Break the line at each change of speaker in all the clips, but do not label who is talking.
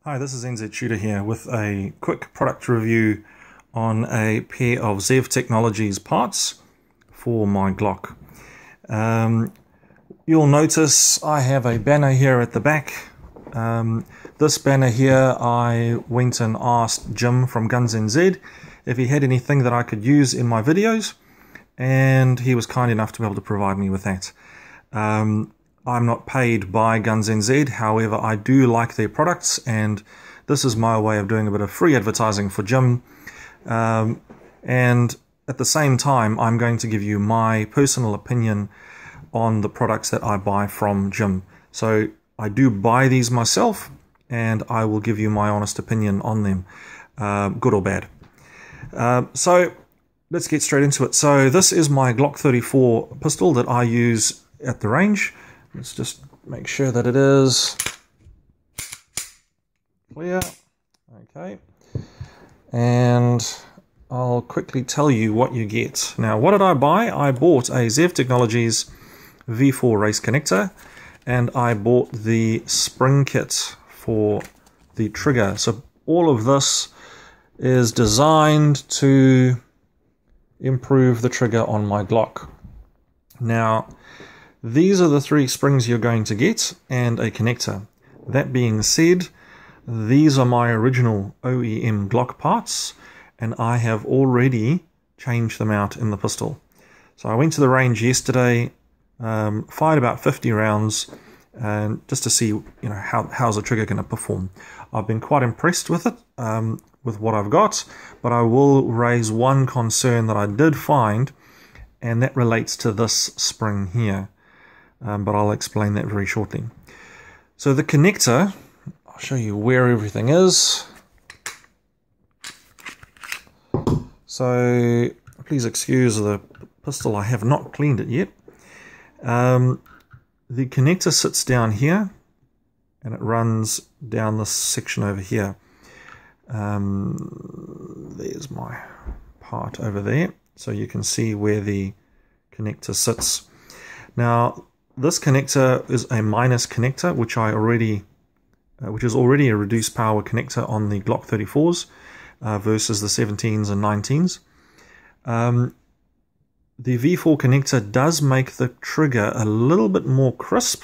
Hi, this is NZ Shooter here with a quick product review on a pair of Zev Technologies parts for my Glock. You'll notice I have a banner here at the back. This banner here, I went and asked Jim from Guns NZ if he had anything that I could use in my videos, and he was kind enough to be able to provide me with that. I'm not paid by Guns NZ, however I do like their products, and this is my way of doing a bit of free advertising for Jim. And at the same time, I'm going to give you my personal opinion on the products that I buy from Jim. So I do buy these myself, and I will give you my honest opinion on them, good or bad. So let's get straight into it. So this is my Glock 34 pistol that I use at the range. Let's just make sure that it is clear. Okay. And I'll quickly tell you what you get. Now, what did I buy? I bought a Zev Technologies V4 race connector, and I bought the spring kit for the trigger. So all of this is designed to improve the trigger on my Glock. Now, these are the three springs you're going to get and a connector. That being said, these are my original OEM Glock parts, and I have already changed them out in the pistol. So I went to the range yesterday, fired about 50 rounds, and just to see, how's the trigger going to perform. I've been quite impressed with it, with what I've got, but I will raise one concern that I did find, and that relates to this spring here. But I'll explain that very shortly. So the connector, I'll show you where everything is. So please excuse the pistol, I have not cleaned it yet. The connector sits down here, and it runs down this section over here. There's my part over there, so you can see where the connector sits. Now, this connector is a minus connector, which is already a reduced power connector on the Glock 34s versus the 17s and 19s. The V4 connector does make the trigger a little bit more crisp.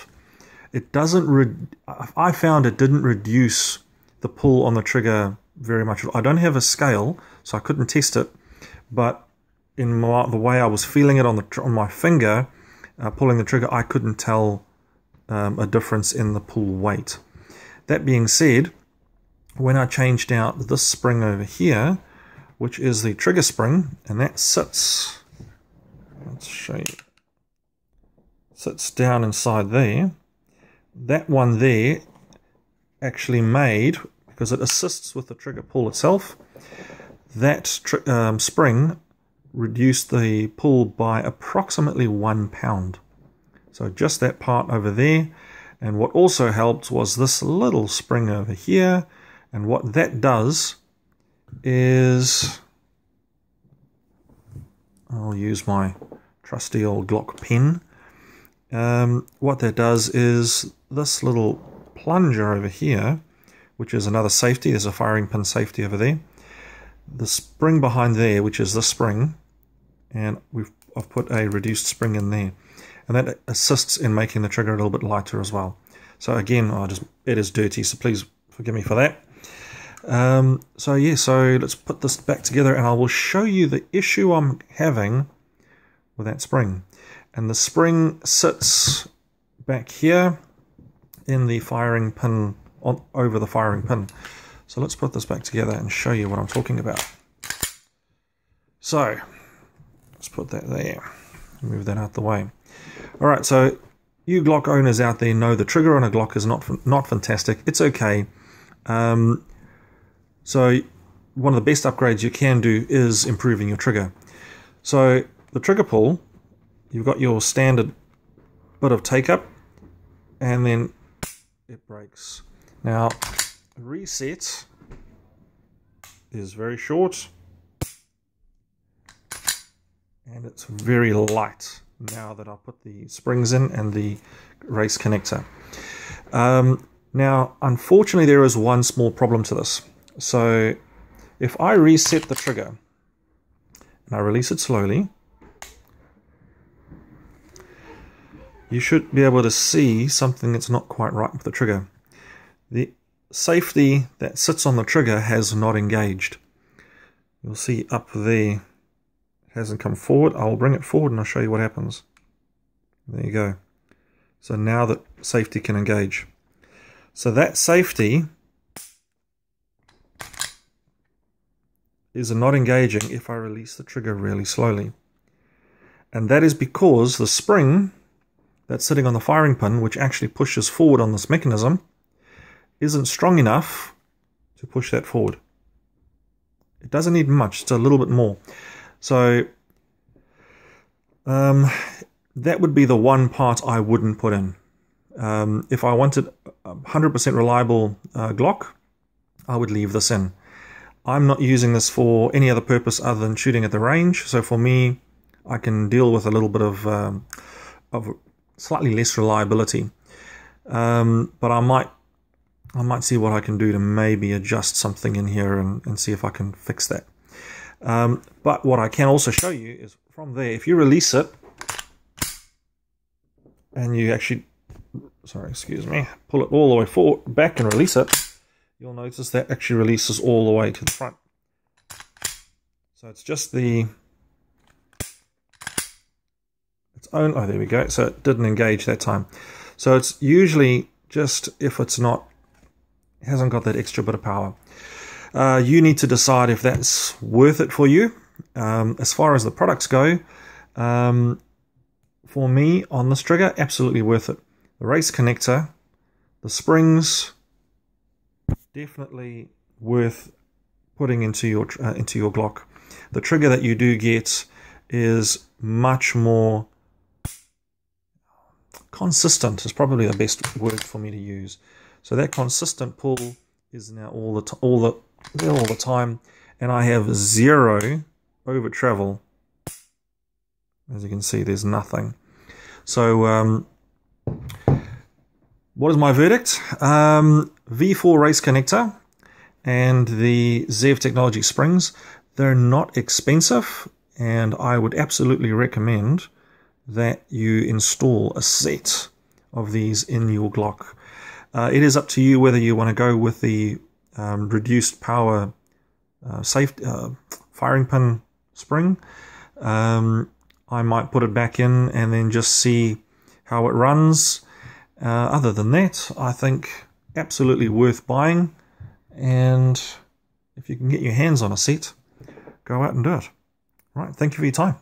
It doesn't. I found it didn't reduce the pull on the trigger very much. I don't have a scale, so I couldn't test it, but in the way I was feeling it on my finger. Pulling the trigger, I couldn't tell a difference in the pull weight. That being said, when I changed out this spring over here, which is the trigger spring, and that sits, let's show you, sits down inside there, that one there actually made, because it assists with the trigger pull itself, that spring reduced the pull by approximately 1 pound. So just that part over there. And what also helped was this little spring over here. And what that does is, I'll use my trusty old Glock pen. What that does is this little plunger over here, which is another safety. There's a firing pin safety over there. The spring behind there, which is the spring, and I've put a reduced spring in there, and that assists in making the trigger a little bit lighter as well. So again, it is dirty, so please forgive me for that. So yeah, so let's put this back together, and I will show you the issue I'm having with that spring. And the spring sits back here in the firing pin, over the firing pin. So let's put this back together and show you what I'm talking about. So let's put that there, move that out the way. All right, so you Glock owners out there know the trigger on a Glock is not fantastic. It's okay. So one of the best upgrades you can do is improving your trigger. So the trigger pull, you've got your standard bit of take up, and then it breaks. Now, reset is very short, and it's very light now that I put the springs in and the race connector. Now, unfortunately, there is one small problem to this. So if I reset the trigger and I release it slowly, you should be able to see something that's not quite right with the trigger. The safety that sits on the trigger has not engaged. You'll see up there, it hasn't come forward. I'll bring it forward and I'll show you what happens. There you go. So now that safety can engage. So that safety is not engaging if I release the trigger really slowly. And that is because the spring that's sitting on the firing pin, which actually pushes forward on this mechanism, isn't strong enough to push that forward. It doesn't need much, it's a little bit more. So that would be the one part I wouldn't put in. If I wanted a 100% reliable Glock, I would leave this in. I'm not using this for any other purpose other than shooting at the range, so for me, I can deal with a little bit of slightly less reliability. But I might see what I can do to maybe adjust something in here and see if I can fix that. But what I can also show you is from there, if you release it, and you actually, pull it all the way forward, back and release it, you'll notice that actually releases all the way to the front. So it's just its own, oh there we go, so it didn't engage that time. So it's usually just if it hasn't got that extra bit of power. You need to decide if that's worth it for you. As far as the products go, for me on this trigger, absolutely worth it. The race connector, the springs, definitely worth putting into your Glock. The trigger that you do get is much more consistent, is probably the best word for me to use. So that consistent pull is now all the time, and I have zero over travel. As you can see, there's nothing. So what is my verdict? V4 race connector and the Zev Technologies Springs, they're not expensive, and I would absolutely recommend that you install a set of these in your Glock. It is up to you whether you want to go with the reduced power firing pin spring. I might put it back in and then just see how it runs. Other than that, I think absolutely worth buying, and if you can get your hands on a set, go out and do it. Right, thank you for your time.